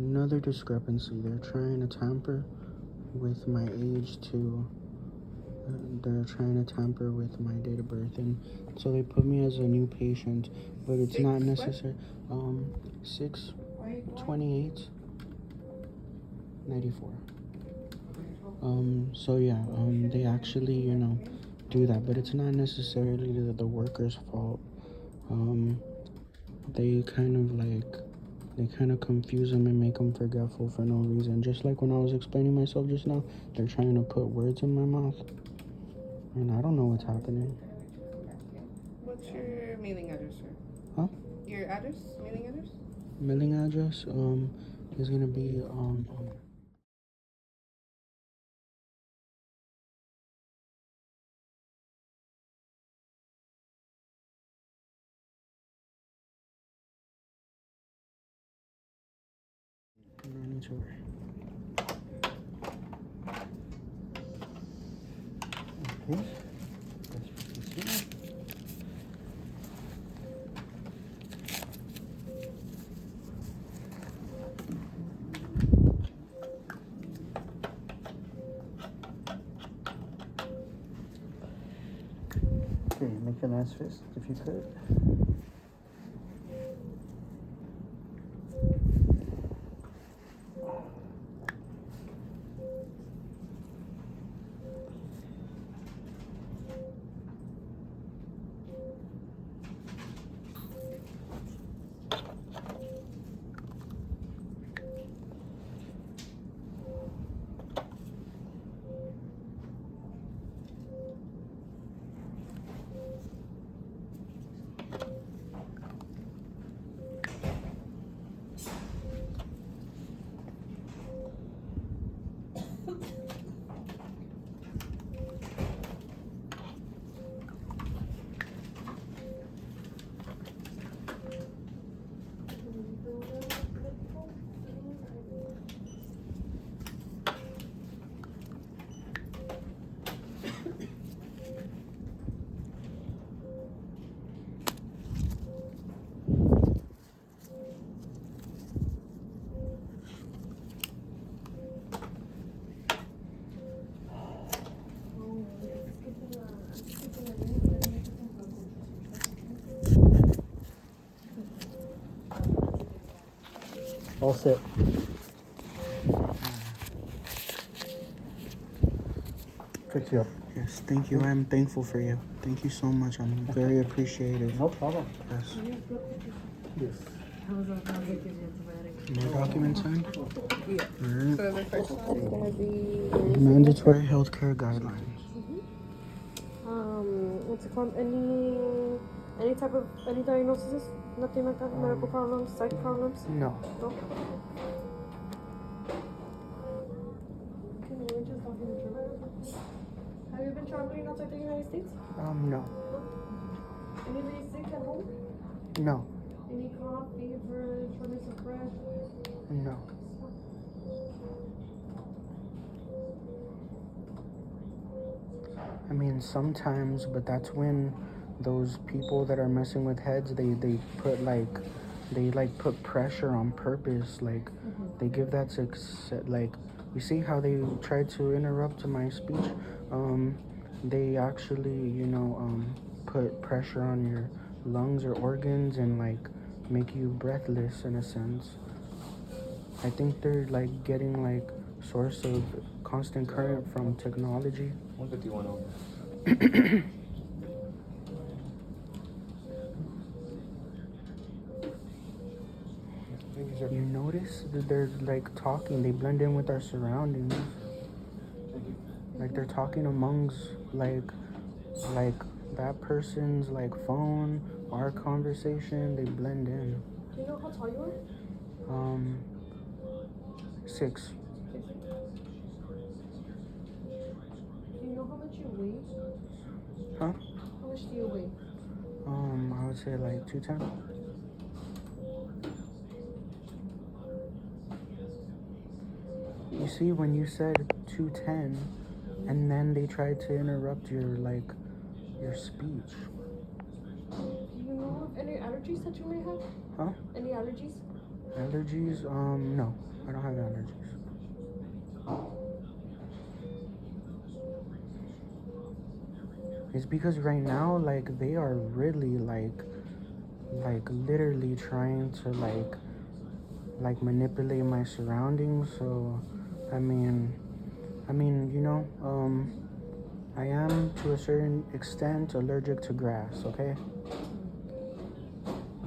Another discrepancy. They're trying to tamper with my age too. They're trying to tamper with my date of birth, and so they put me as a new patient, but it's not necessary. 6/28/94. So yeah, they actually, do that, but it's not necessarily the worker's fault. They kind of confuse them and make them forgetful for no reason. Just like when I was explaining myself just now, they're trying to put words in my mouth, and I don't know what's happening. What's your mailing address, sir? Huh? Your address? Mailing address? Mailing address is gonna be no need to worry. Okay. Let's proceed. Okay, make a last fist if you could. All set. Fix you up. Yes, thank you. I'm thankful for you. Thank you so much. I'm very appreciative. No problem. Yes. Yes. More documents signed? Yeah. Alright. So the first one is gonna be Mandatory healthcare guidelines. What's it called? Any type of any diagnosis? Nothing like that. Medical problems, psych problems. No. No. Can we just talk in the Have you been traveling outside the United States? No. Anybody sick at home? No. Any cough, fever, shortness of breath? No. I mean, sometimes, but that's when those people that are messing with heads, they put pressure on purpose. Like, they give that success. Like, you see how they try to interrupt my speech? They actually, put pressure on your lungs or organs and like make you breathless in a sense. I think they're like getting like source of constant current from technology. 151 over. You notice that they're like talking, they blend in with our surroundings. Like they're talking amongst like that person's like phone, our conversation, they blend in. Do you know how tall you are? 6. Do you know how much you weigh? Huh? How much do you weigh? I would say like 210. You see, when you said 210, and then they tried to interrupt your speech. Do you know of any allergies that you may have? Huh? Any allergies? Allergies? No. I don't have allergies. It's because right now, like, they are really like literally trying to like manipulate my surroundings. So, I mean, you know, I am to a certain extent allergic to grass. Okay,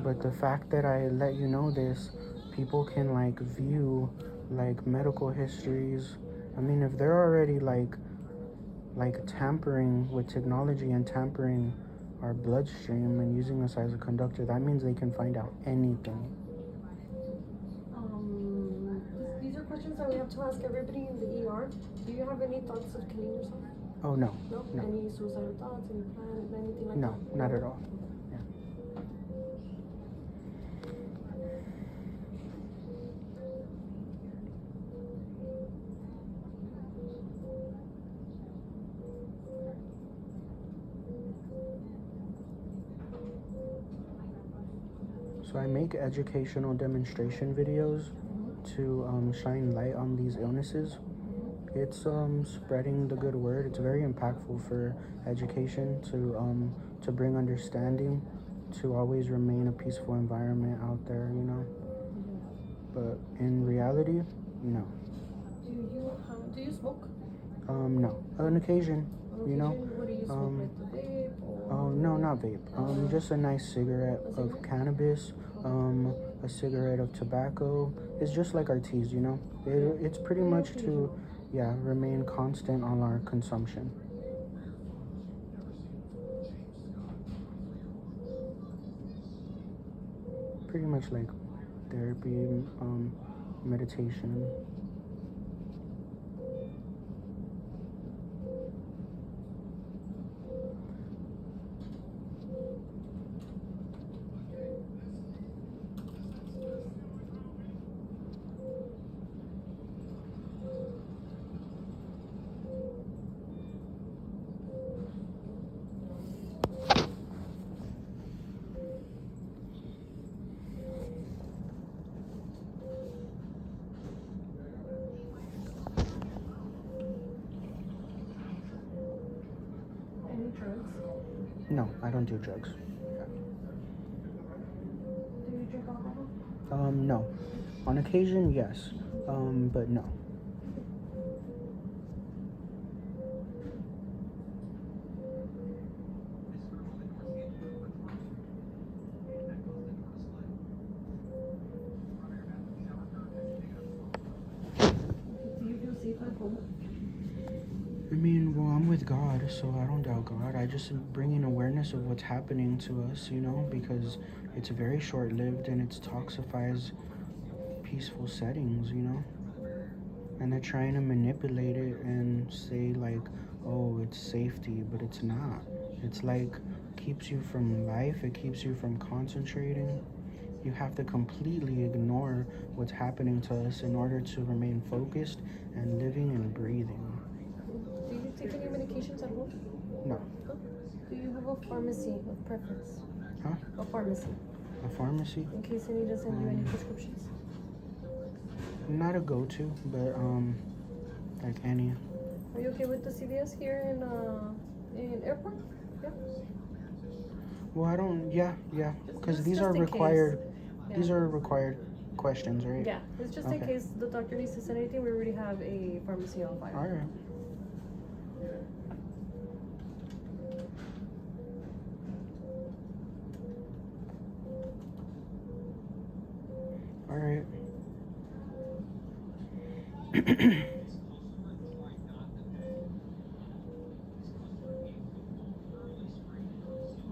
but the fact that I let you know this, people can like view like medical histories. I mean, if they're already like tampering with technology and tampering our bloodstream and using us as a conductor, that means they can find out anything. These are questions that we have to ask everybody in the ER. Do you have any thoughts of killing yourself? Oh no. No? No. Any suicidal thoughts, any plan, anything like No, that? not at all. So I make educational demonstration videos to shine light on these illnesses. It's spreading the good word. It's very impactful for education to bring understanding, to always remain a peaceful environment out there, you know. But in reality, no. Do you smoke? No. On occasion, you know. What do you smoke, like the vape or? Oh no, not vape. Just a nice cigarette of cannabis. A cigarette of tobacco. It's just like our teas, you know. It's pretty much to, yeah, remain constant on our consumption. Pretty much like therapy, meditation. Any drugs? No, I don't do drugs. Do you drink alcohol? No. On occasion, yes. But no. Do you feel safe at home? I mean, well, I'm with God, so I don't doubt God. I just bringing awareness of what's happening to us, you know, because it's very short-lived and it toxifies peaceful settings, you know. And they're trying to manipulate it and say like, oh, it's safety, but it's not. It's like keeps you from life. It keeps you from concentrating. You have to completely ignore what's happening to us in order to remain focused and living and breathing. Do you take any medications at home? No. Huh? Do you have a pharmacy of preference? Huh? A pharmacy, A pharmacy? in case they need to send you any prescriptions. Not a go-to, but like any. Are you okay with the CVS here in airport? Yeah. Well, I don't. Yeah, because Just- these just are in required. case. These Yeah. are required questions, right? Yeah, it's just in Okay. case the doctor needs to send anything. We already have a pharmacy on file. All right. All right.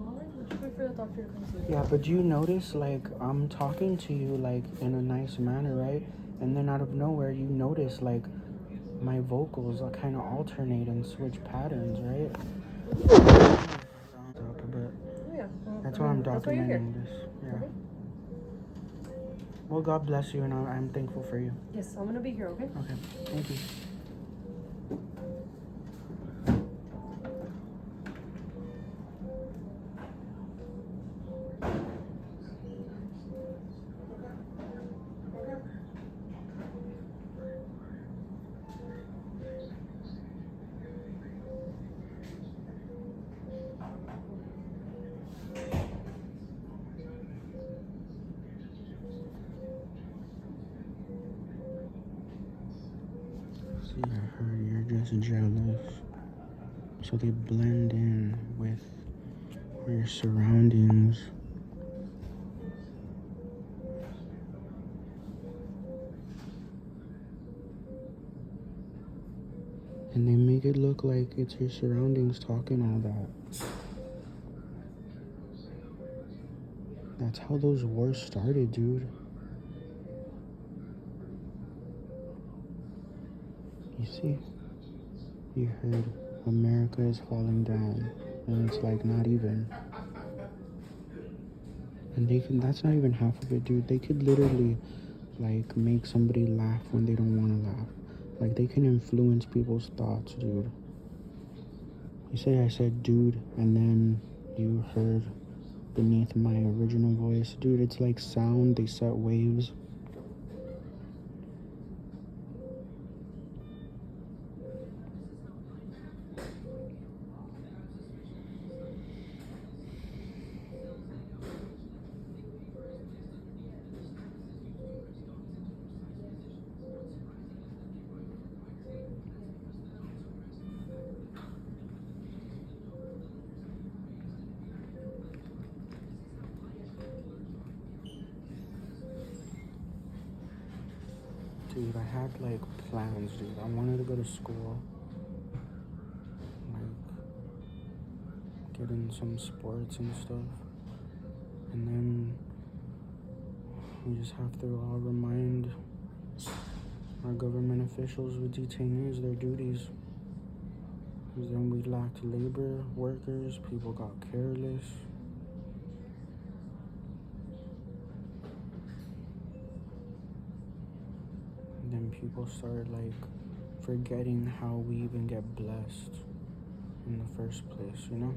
Alright, would you wait for the doctor to come see you? Yeah, but do you notice, like, I'm talking to you, like, in a nice manner, right? And then out of nowhere, you notice, like, my vocals kind of alternate and switch patterns, right? But Oh, yeah. Well, that's I why mean, I'm that's why you're here. documenting this. Yeah. Okay. Well, God bless you, and I'm thankful for you. Yes, I'm gonna be here, okay? Okay. Thank you. See, I heard you're just jealous. So they blend in with your surroundings. And they make it look like it's your surroundings talking all that. That's how those wars started, dude. You see? You heard America is falling down. And it's like not even. And that's not even half of it, dude. They could literally like make somebody laugh when they don't want to laugh. Like they can influence people's thoughts, dude. You say I said dude and then you heard beneath my original voice. Dude, it's like sound, they set waves. Dude, I had like plans, dude. I wanted to go to school, like get in some sports and stuff. And then we just have to all remind our government officials with detainees their duties. Because then we lacked labor workers, people got careless. And then people started like forgetting how we even get blessed in the first place, you know?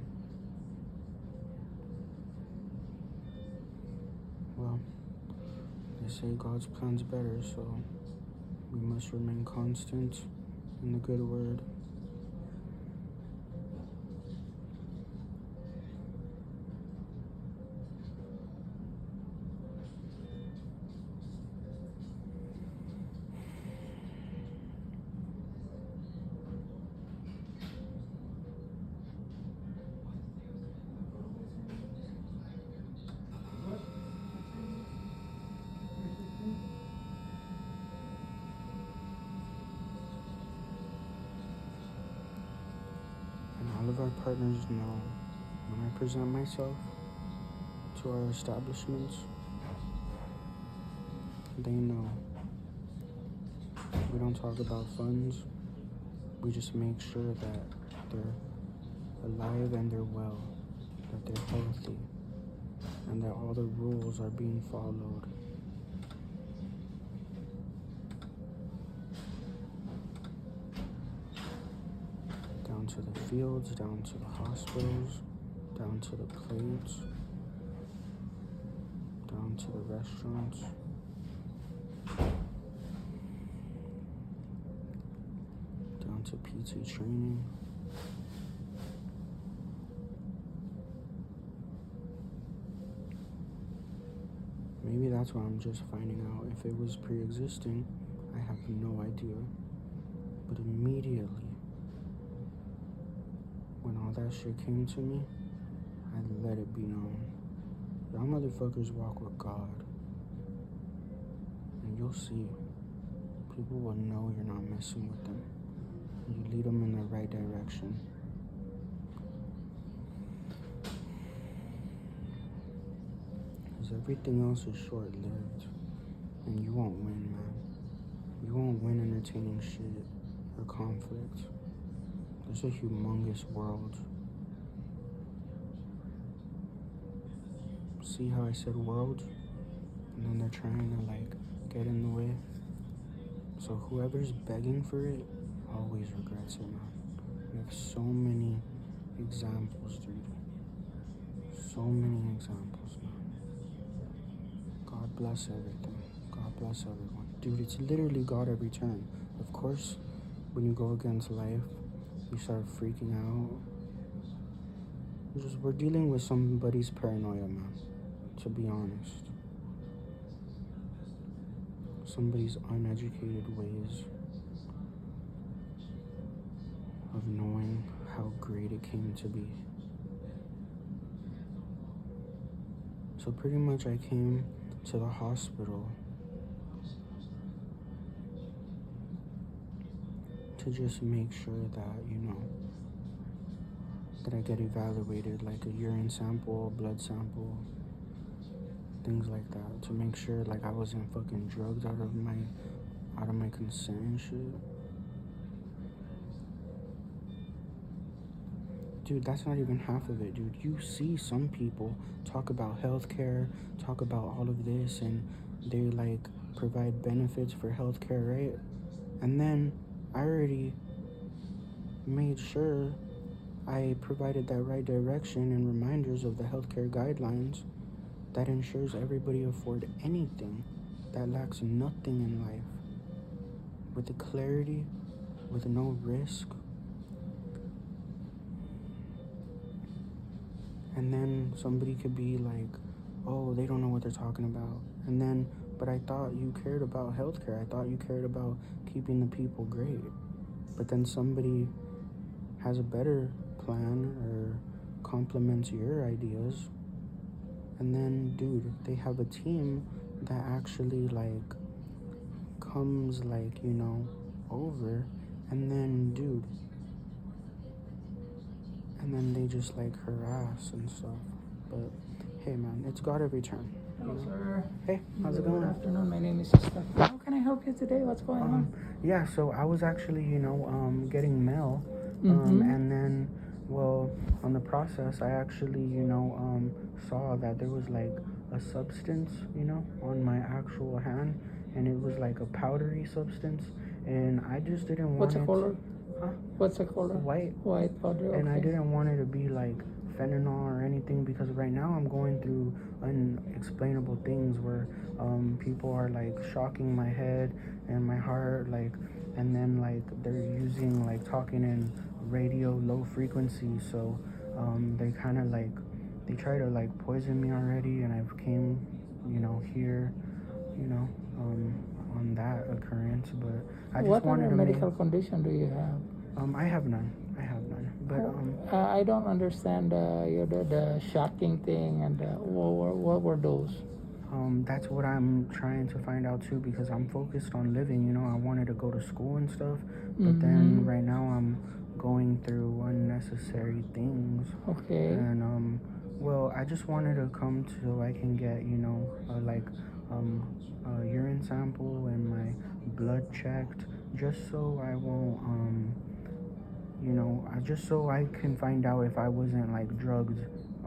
Well, they say God's plan's better, so we must remain constant in the good word. And all of our partners know when I present myself to our establishments, they know. We don't talk about funds. We just make sure that they're alive and they're well, that they're healthy, and that all the rules are being followed. Down to the fields, down to the hospitals, down to the plates, down to the restaurants. Down to PT training. Maybe that's why I'm just finding out. If it was pre-existing, I have no idea. But immediately, when all that shit came to me, I let it be known. Y'all motherfuckers walk with God. And you'll see. People will know you're not messing with them. You lead them in the right direction. Because everything else is short-lived. And you won't win, man. You won't win entertaining shit or conflict. There's a humongous world. See how I said world? And then they're trying to like get in the way. So whoever's begging for it always regrets it, man. We have so many examples, dude. So many examples, man. God bless everything. God bless everyone. Dude, it's literally God every turn. Of course, when you go against life, you start freaking out. We're dealing with somebody's paranoia, man. To be honest. Somebody's uneducated ways. knowing how great it came to be. So pretty much I came to the hospital to just make sure that, that I get evaluated, like a urine sample, blood sample, things like that, to make sure like I wasn't fucking drugged out of my consent and shit. Dude, that's not even half of it, dude. You see some people talk about healthcare, talk about all of this, and they like provide benefits for healthcare, right? And then I already made sure I provided that right direction and reminders of the healthcare guidelines that ensures everybody afford anything that lacks nothing in life, with the clarity, with no risk. And then somebody could be like, oh, they don't know what they're talking about. And then, but I thought you cared about healthcare. I thought you cared about keeping the people great. But then somebody has a better plan or complements your ideas. And then, dude, they have a team that actually, like, comes, like, over. And then, dude, and then they just like harass and stuff. But hey, man, it's God every turn. Hello, sir. Hey, how's it going? Good afternoon. My name is Sister. How can I help you today? What's going on? Yeah, so I was actually, getting mail. And then, well, on the process, I actually, saw that there was like a substance, on my actual hand, and it was like a powdery substance, and I just didn't want What's it. the color? Huh? What's the color? White. White powder. And I okay. didn't want it to be like fentanyl or anything, because right now I'm going through unexplainable things where people are like shocking my head and my heart, like, and then like they're using like talking in radio low frequency, so they kind of like they try to like poison me already, and I've came here on that occurrence. But I just What wanted other to medical condition do you have? I have none. But I don't understand the shocking thing and what were those? that's what I'm trying to find out too, because I'm focused on living. I wanted to go to school and stuff, but then right now I'm going through unnecessary things. Okay. And well, I just wanted to come so I can get a urine sample and my blood checked, just so I won't just so I can find out if I wasn't like drugged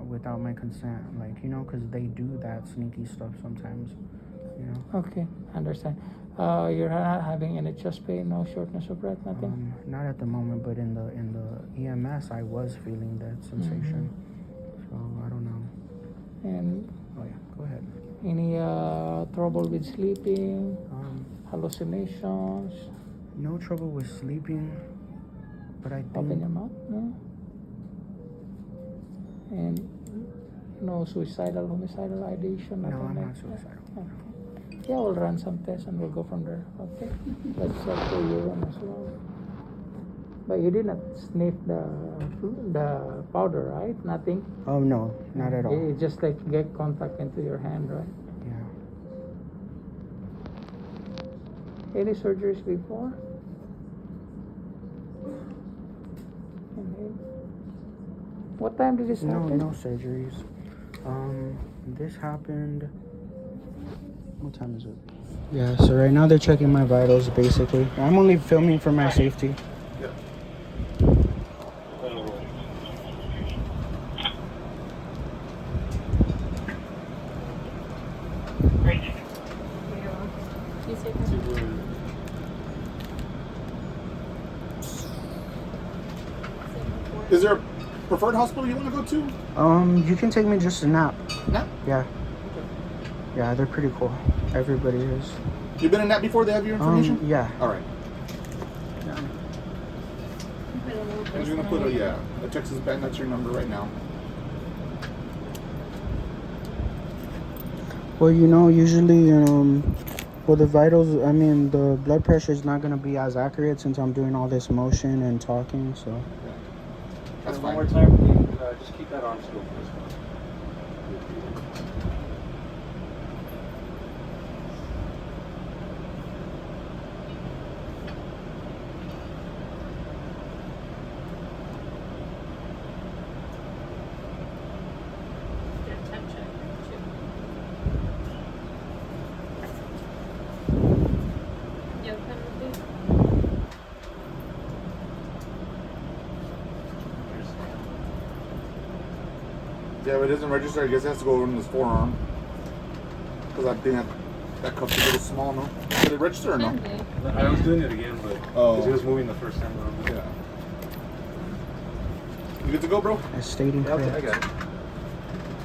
without my consent, like, because they do that sneaky stuff sometimes, Okay, understand. You're not having any chest pain, no shortness of breath, nothing? Not at the moment, but in the EMS I was feeling that sensation. So I don't know. And Oh yeah, go ahead. any trouble with sleeping, hallucinations? No trouble with sleeping, but I Open think your mouth, no? And no homicidal ideation, no, nothing I'm like not that? suicidal. Okay. Yeah, we'll run some tests and we'll go from there. Okay. Let's check the urine as well. But you did not sniff the powder, right? Nothing. Oh no, not at all. It just like get contact into your hand, right? Yeah. Any surgeries before? What time did this happen? No surgeries. This happened. What time is it? Yeah, so right now they're checking my vitals, basically. I'm only filming for my safety. Is there a preferred hospital you want to go to? You can take me just a nap. Nap? Yeah. Okay. Yeah, they're pretty cool. Everybody is. You been in Nap before? They have your information? Yeah. All right. I'm just gonna put a Texas Bank. That's your number right now. Well, usually, Well, the vitals, I mean, the blood pressure is not going to be as accurate since I'm doing all this motion and talking, so. That's One fine. more time, just keep that arm still for this one. Yeah, but it doesn't register. I guess it has to go in this forearm. Because I think that cuff's a little small, no? Did it register or no? I was doing it again, but Oh. because he was moving the first time around. Yeah. You good to go, bro? As stated Yeah, I correct. got it.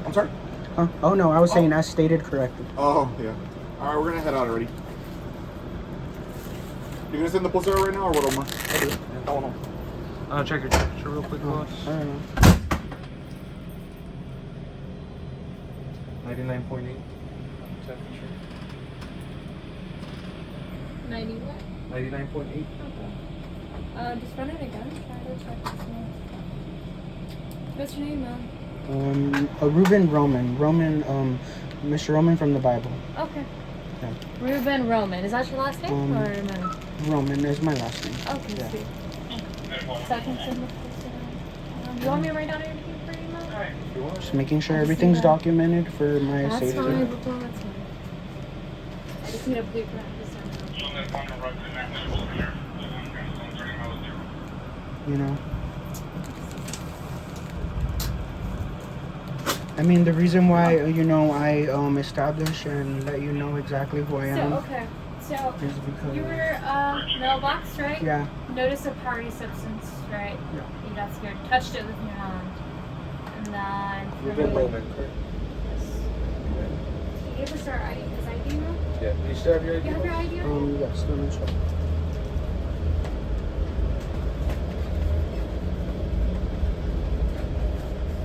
I'm sorry? Huh? Oh, no, I was saying as stated correctly. Oh, yeah. Alright, we're gonna head out already. You gonna send the poster out right now or what, Omar? I'll do it. Oh, no. Check your temperature real quick, boss. I don't know. 99.8 temperature. 90 what? 99.8. Just run it again. Try to check this one. What's your name, Mom? Reuben Roman. Mr. Roman from the Bible. Okay. Yeah. Reuben Roman. Is that your last name or no? Roman is my last name. Okay, Yeah. sweet. So I can send this you want me to write down everything for you, Mom? If you want. Just making sure I just everything's need that. documented for my That's safety. fine. That's fine. I just need a blueprint this time. You know. I mean, the reason why I establish and let you know exactly who I am Okay. So is because you were mailbox, right? yeah. Notice a powdery substance, right? Yeah. You got scared. Touched it with your hand. And then You've been Roman, correct? He gave us our ID. His ID now? Yeah. You still have your ID? You have your ID? Yes, let me check.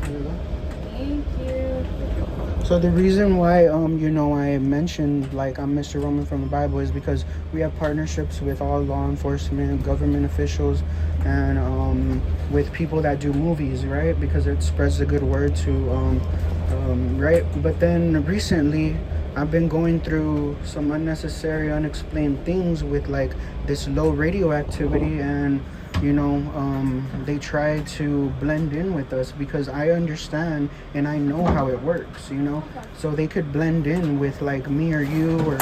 There you go. Thank you. So the reason why I mentioned like I'm Mr. Roman from the Bible is because we have partnerships with all law enforcement, government officials, and with people that do movies, right? Because it spreads the good word to right. But then recently, I've been going through some unnecessary, unexplained things with like this low radioactivity and. They try to blend in with us because I understand and I know how it works, so they could blend in with like me or you or,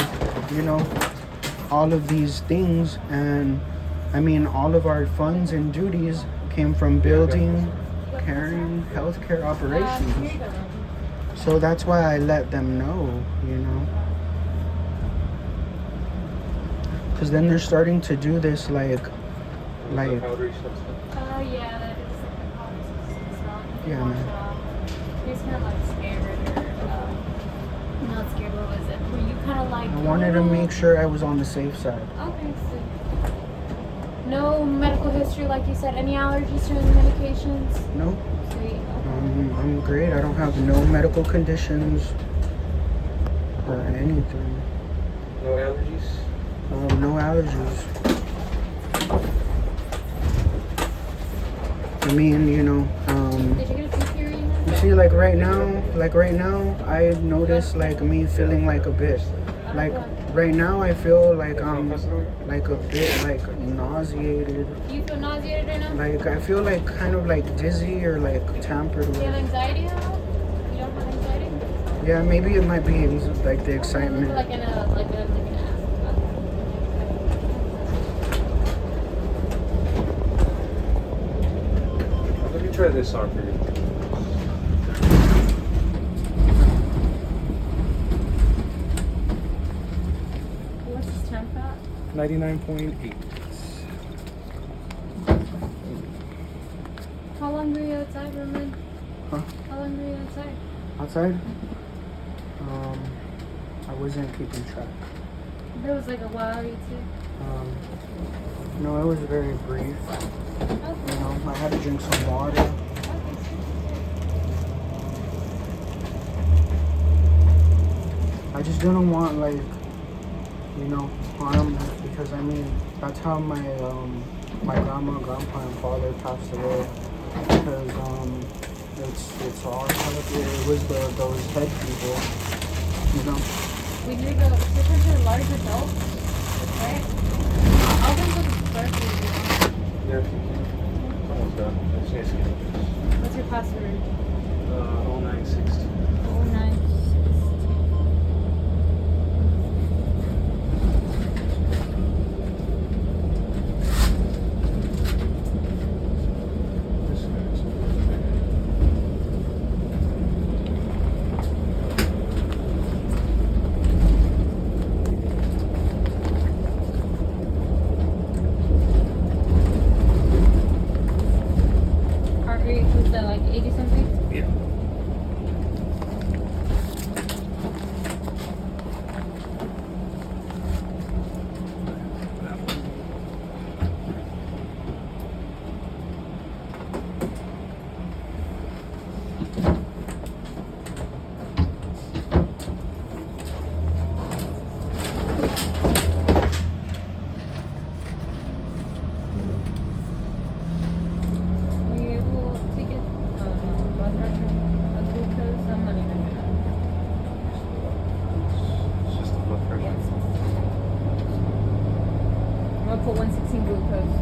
all of these things. And I mean, all of our funds and duties came from building, carrying healthcare operations. So that's why I let them know, because then they're starting to do this like Powdery substance. Yeah, that is like a powdery substance. Yeah, man. He's kind of like scared or not scared. What was it? Were you kind of like? I wanted to make sure I was on the safe side. Okay, so no medical history, like you said. Any allergies to any medications? No, Sweet. I'm great. I don't have no medical conditions or anything. No allergies? No allergies. I mean, Did you get a tooth hearing? you see, like right now, I notice like me feeling like a bit, like right now I feel like I'm like a bit like nauseated. Do you feel nauseated right now? Like I feel like kind of like dizzy or like tampered Do you have with. anxiety at all? You don't have anxiety? Yeah, maybe it might be like the Like excitement. like an Let me try this on for you. What's his temp at? 99.8. How long were you outside, Roman? Huh? How long were you outside? Outside? I wasn't keeping track. There was like a while, you too. No, it was very brief. Okay. I had to drink some water. I just didn't want like you know, harm, because I mean, that's how my my grandma, grandpa, and father passed away, because it's all it was those head people, you know. We need to switch into large adults, right? I'll go to the first video. Yeah, if you can. It's almost done. I just need to skip this. What's your password? 0916. 0916. This is Heart rate was that like 80 something? yeah. Were you able to get blood pressure, glucose? I'm not even gonna. It's just the blood pressure. Yes. I'm gonna put 116 glucose.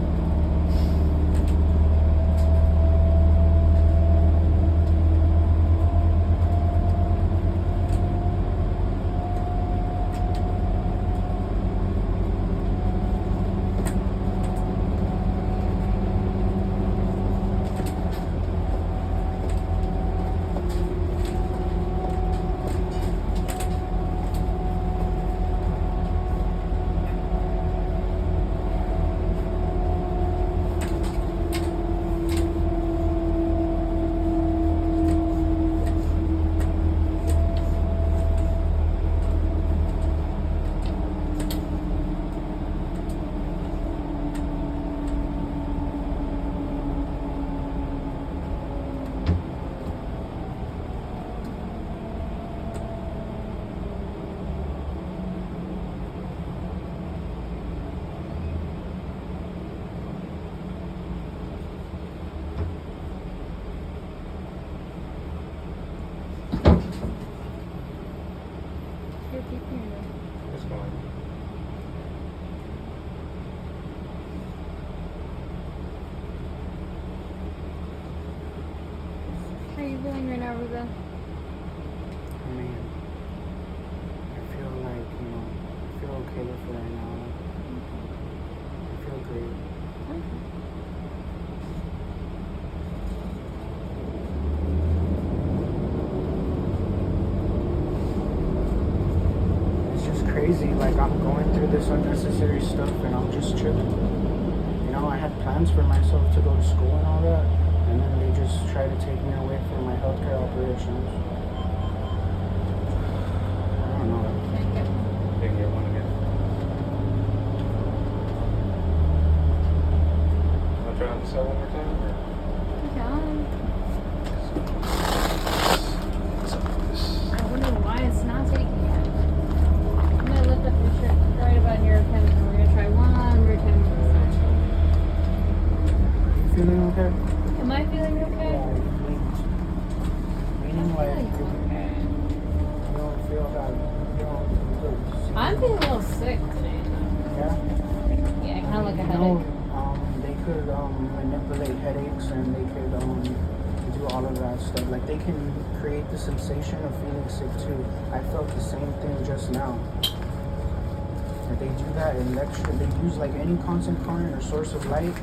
You're keeping it. It's fine. How are you feeling right now, Ruben? I mean, I feel like, you know, I feel okay for right now. I feel great. It's just crazy, like I'm going through this unnecessary stuff and I'm just chilling. You know, I had plans for myself to go to school and all that, and then they just try to take me away from my healthcare operations. I don't know. You can get one again. I'll try this out one more time. Or? I wonder why it's not taking it. I'm gonna lift up your shirt right about here, and we're gonna try one more time. You feeling okay? Am I feeling okay? Meaning like I'm you feeling okay. don't feel that you don't I'm feeling a little sick today. yeah. Yeah, kind of like a You headache. know, they could manipulate headaches and they could do all of that stuff. Like they can create the sensation of feeling sick too. I felt the same thing just now. Like they do that in lecture. They use like any constant current or source of light,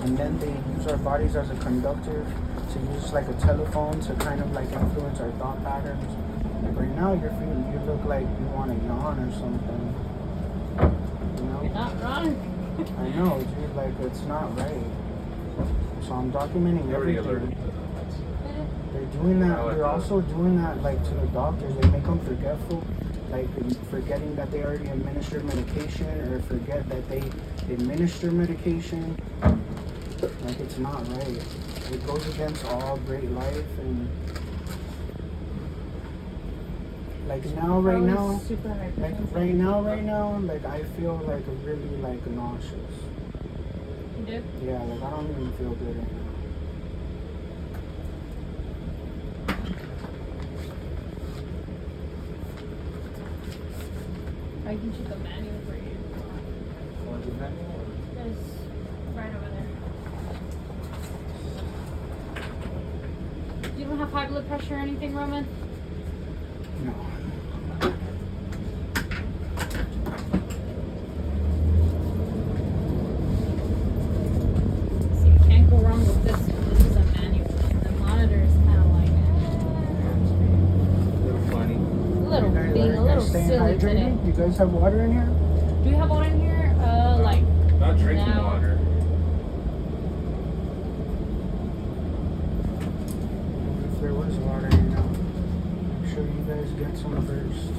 and then they use our bodies as a conductor to use like a telephone to kind of like influence our thought patterns. Like right now, you look like you want to yawn or something. You know? You're not wrong. I know, dude, like, it's not right. So I'm documenting You already everything. alerted me to that. They're doing that, I like they're that. also doing that, like, to the doctors. They make them forgetful, like, forgetting that they already administered medication, or forget that they administer medication. Like, it's not right. It goes against all great life, and Like now, right Probably now, super like hypertensive. right now, like I feel like really like nauseous. You do? Yeah, like I don't even feel good right now. I can check the manual for you. There's right over there. You don't have high blood pressure or anything, Roman? No. See, you can't go wrong with this one. This is a manual. The monitor is kind of like A little funny. a little, You guys- being are a you little guys staying silly today. hydrated? You guys have water in here? Do you have water in here? Like, Not drinking No. water. If there was water, you know, I'm sure you guys get some first.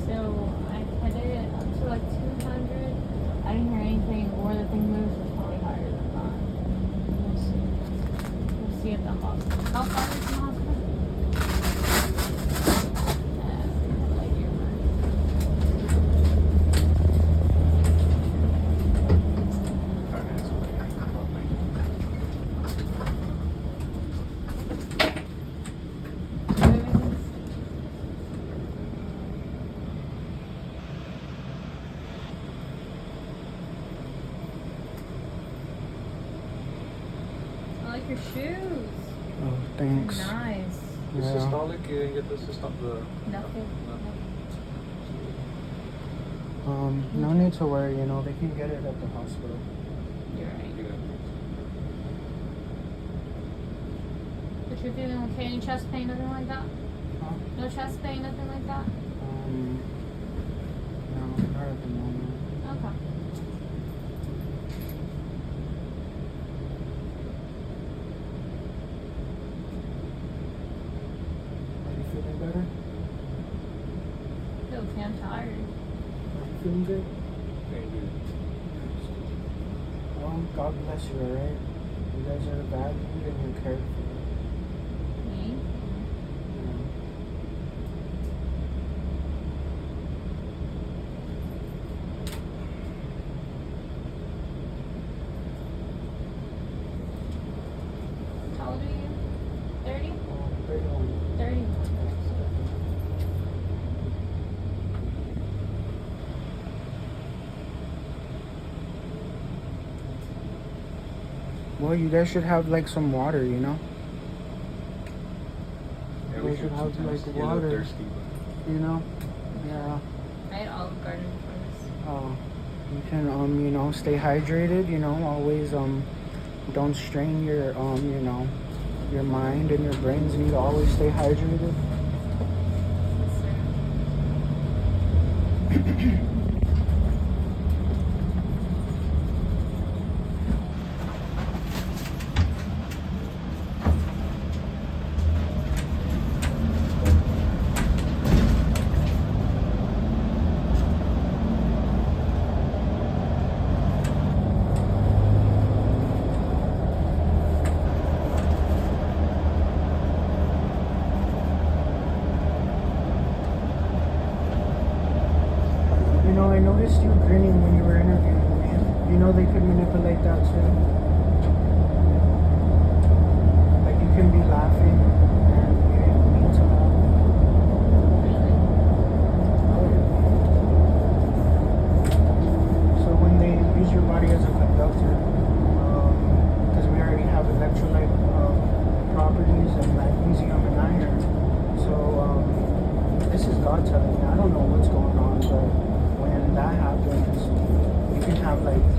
so I headed it up to like 200. I didn't hear anything, or the thing moves was probably higher than that. We'll see. We'll see at the hospital. How far is the hospital? Like your I like your shoes. Oh, thanks. Nice. The Yeah. systolic, you didn't get the systolic. Nothing. No need to worry, you know, they can get it at the hospital. You're right. But you're feeling okay? Any chest pain, nothing like that? Huh? No chest pain, nothing like that? No, not at the moment. Okay. Are you feeling better? Feel okay, I'm tired. Are you feeling good? God bless you, alright? You guys are valued and you're cared for. Me? Yeah. How old are you? 30? 31. 30. Well, you guys should have like some water, you know? Yeah, We should have, sometimes like, get a little water. thirsty, but You know? Yeah. I had Olive Garden first. Oh, you can you know, stay hydrated, you know, always don't strain your you know, your mind and your brains need to always stay hydrated. You know, I noticed you grinning when you were interviewing me. You know they could manipulate that too. Like you can be laughing and you didn't mean to laugh. So when they use your body as a conductor, because we already have electrolyte properties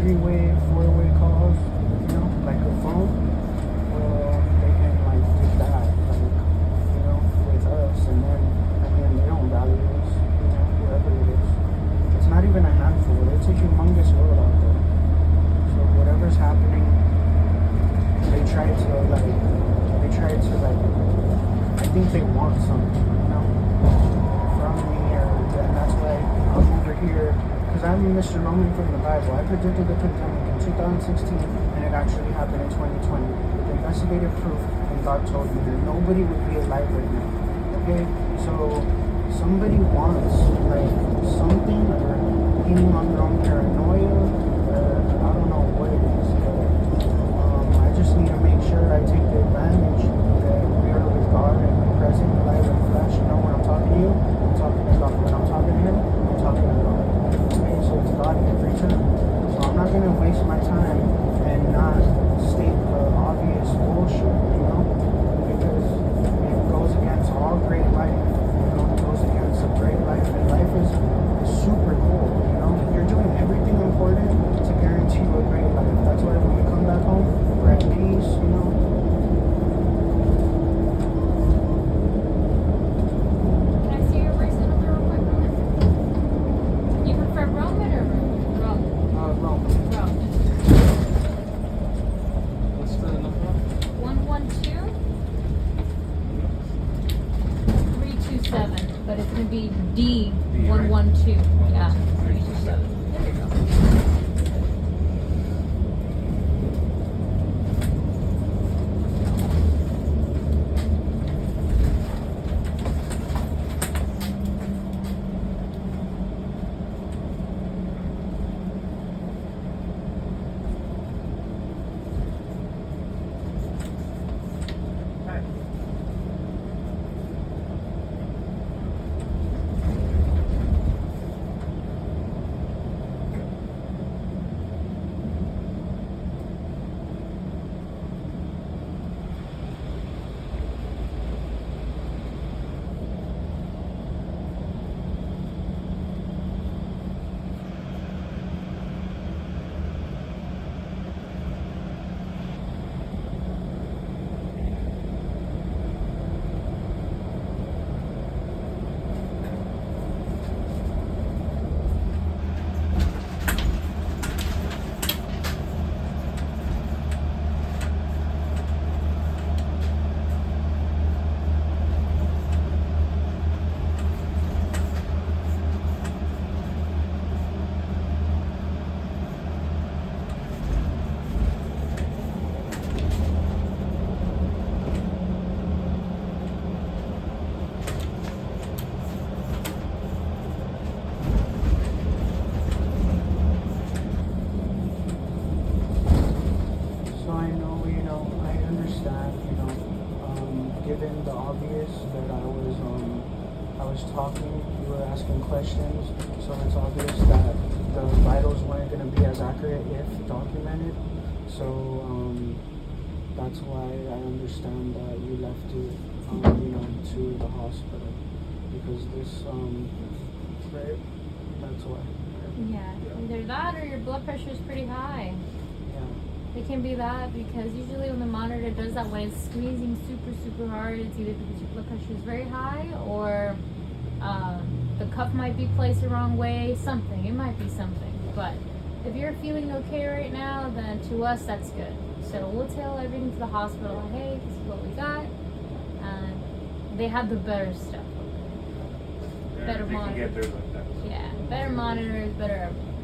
three-way, four-way calls, like a phone, well, they can like do that, like, with us, and then, I mean, they don't value us, whoever it is. It's not even a handful, it's a humongous world out there. So whatever's happening, they try to, I think they want something, from me, and that's why I'm over here. Because I'm Mr. Roman from the Bible. I predicted the pandemic in 2016, and it actually happened in 2020 with investigative proof. And God told me that nobody would be alive right now. Okay, so somebody wants like something, or leaning on their own paranoia, or I don't know what it is. But I just need to make sure I take the advantage that we are with God and present, alive, and flesh. When I'm talking to you, I'm talking to God. When I'm talking to Him, I'm talking to God. Okay, so it's God every time. So I'm not gonna waste my time and not state the obvious bullshit, because it goes against all great life. It goes against a great life, and life is super cool. You're doing everything important to guarantee you a great life. That's why when we come back home, we're at peace. Can I see your bracelet over real quick, Roman? You prefer Roman or Roman? Rome. Roman. What's the number? 112 327, but it's gonna be D 112. Yeah, 327. There you go. Given the obvious that I was talking, you were asking questions, so it's obvious that the vitals weren't going to be as accurate if documented. So that's why I understand that you left it, to the hospital, because this, right? That's why. Yeah, either that or your blood pressure is pretty high. Yeah. It can be that because usually when the monitor does that, when it's squeezing super hard, it's either because your blood pressure is very high or the cuff might be placed the wrong way, something. It might be something. But if you're feeling okay right now, then to us, that's good. So we'll tell everything to the hospital, hey, this is what we got. And they have the better stuff. Better They can monitor. get theirs like that. Yeah, better monitors, better everything.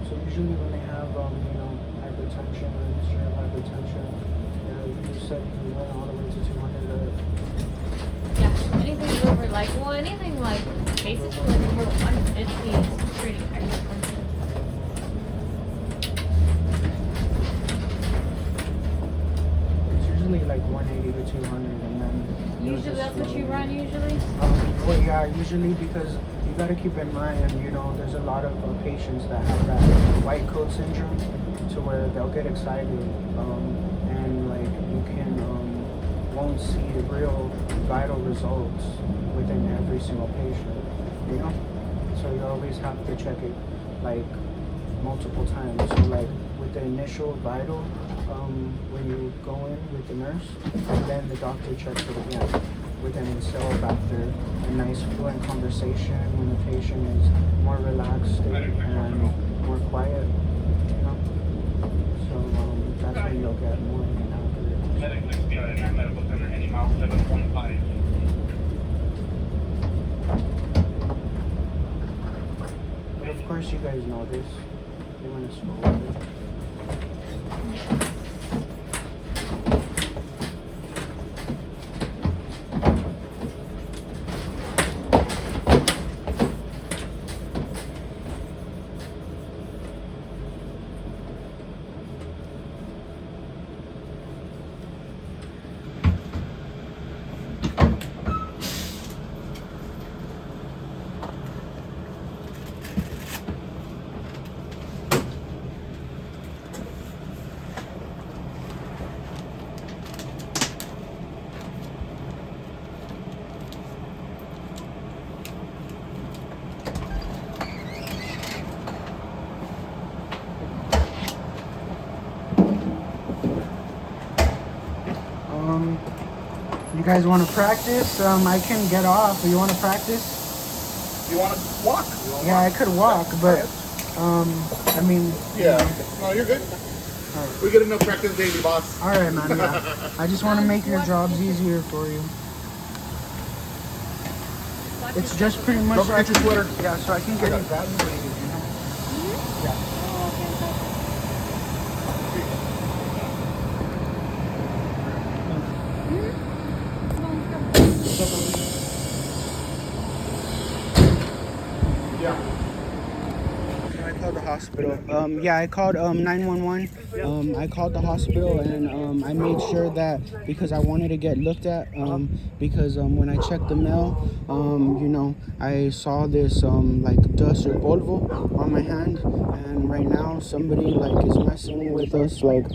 So usually when they have, hypertension or history of hypertension, you said you went all the way to 200. Yeah, anything over anything like basically like over 150 is pretty hypertensive. It's usually like 180 to 200, and then Usually that's what you run usually? Well, yeah, usually because you got to keep in mind, there's a lot of patients that have that white coat syndrome, to where they'll get excited, and like you won't see real vital results within every single patient, So you always have to check it. like multiple times. So like with the initial vital, when you go in with the nurse, and then the doctor checks it again with an itself after a nice fluent conversation when the patient is more relaxed and more quiet, you know. So that's when you'll get more in and out of it. But of course you guys know this. You want to smoke it. You guys want to practice? I can get off. You want to practice? You want to walk? Yeah, I could walk, but I mean. Yeah. No, you're good. Alright. We get enough practice daily, boss. All right, man. Yeah. I just want to make your jobs easier for you. It's just pretty much. Don't forget your sweater. Yeah, so I can get evaluated, you know. Yeah. I called the hospital. Yeah, I called 911. I called the hospital and I made sure that because I wanted to get looked at. Because when I checked the mail, you know, I saw this like dust or polvo on my hand, and right now somebody like is messing with us like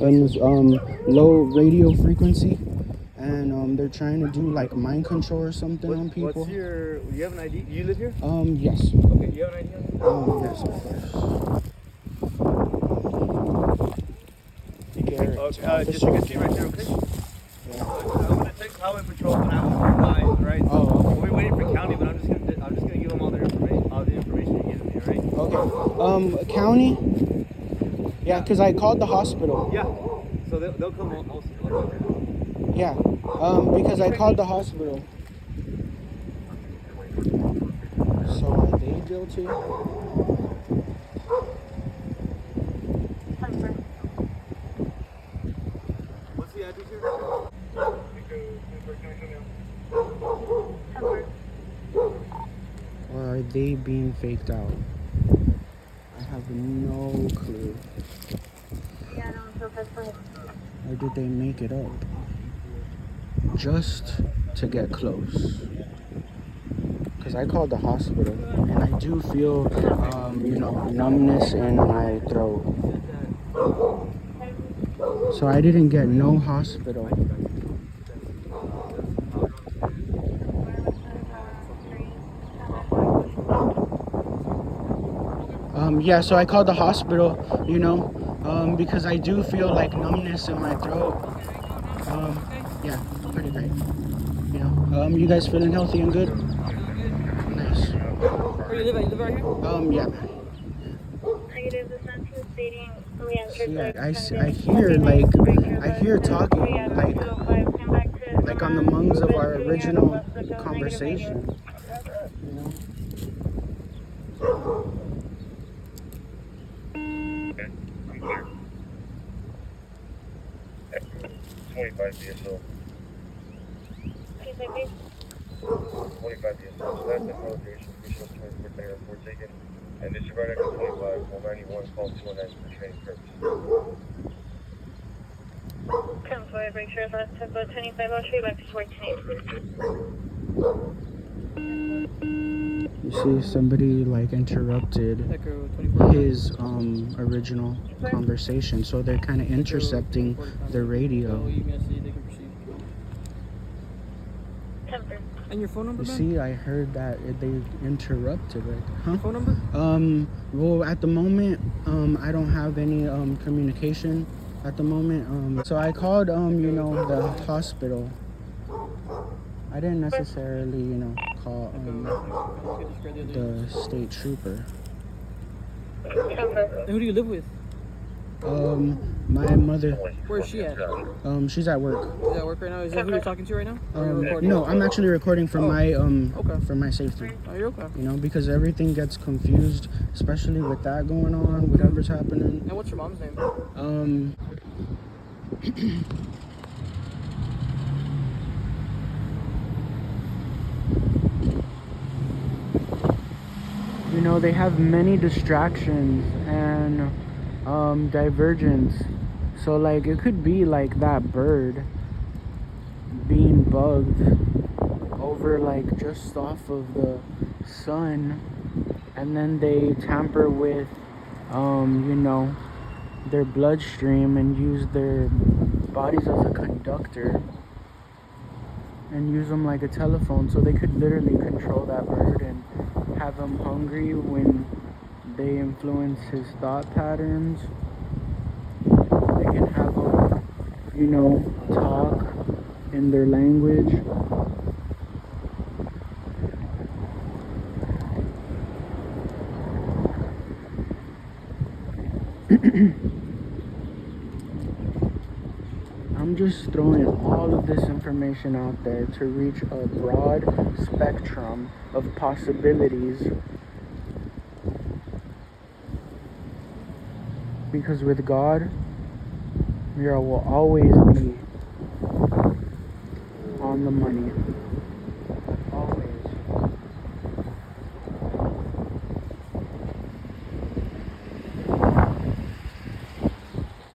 in low radio frequency. And they're trying to do like mind control or something on people. What's your? Do you have an ID? Do you live here? Yes. Okay. Do you have an ID? Yes, of course. Just you can see right there, okay? Yeah. I'm gonna text Highway Patrol when I have guys, right? Oh. We're waiting for county, but I'm just gonna give them all the information you give me, right? Okay. County? Yeah, because I called the hospital. Yeah. So they'll come also. Yeah. Because I called the hospital. So are they guilty? What's the address here? Or are they being faked out? I have no clue. Or did they make it up? Just to get close. Because I called the hospital and I do feel, you know, numbness in my throat. So I didn't get no hospital. Yeah, so I called the hospital, you know, because I do feel like numbness in my throat. Yeah, pretty great. You know, you guys feeling healthy and good? Nice. Where you live at? You live right here? Yeah, man. See, I hear talking, like on the mungs of our original conversation. You know? Okay, I'm clear. 25 DSO. 25 DSO. So that's the celebration. Official 24 day report taken. And disregard after 25, 191, call 209 for training purposes. Come forward, break sure last tempo 25 Oak Street, back to 14. You see, somebody like interrupted his original conversation, so they're kind of intercepting the radio. Temper. And your phone number, You man? see, I heard that they interrupted it. Huh? Phone number? Well, at the moment, I don't have any communication at the moment. So I called you know, the hospital. I didn't necessarily, you know, call the state trooper. And who do you live with? My mother, Where is she at? she's at work. Is at work right now? Is that who you're talking to right now? Or you're recording? No, I'm actually recording for my okay. for my safety. Oh, you're okay. You know, because everything gets confused, especially with that going on, whatever's happening. And what's your mom's name? You know, they have many distractions and divergence. So like it could be like that bird being bugged over like just off of the sun, and then they tamper with you know, their bloodstream and use their bodies as a conductor and use them like a telephone, so they could literally control that bird and have him hungry when they influence his thought patterns. They can have him, you know, talk in their language. I'm just throwing all of this information out there to reach a broad spectrum of possibilities. Because with God, we will always be on the money.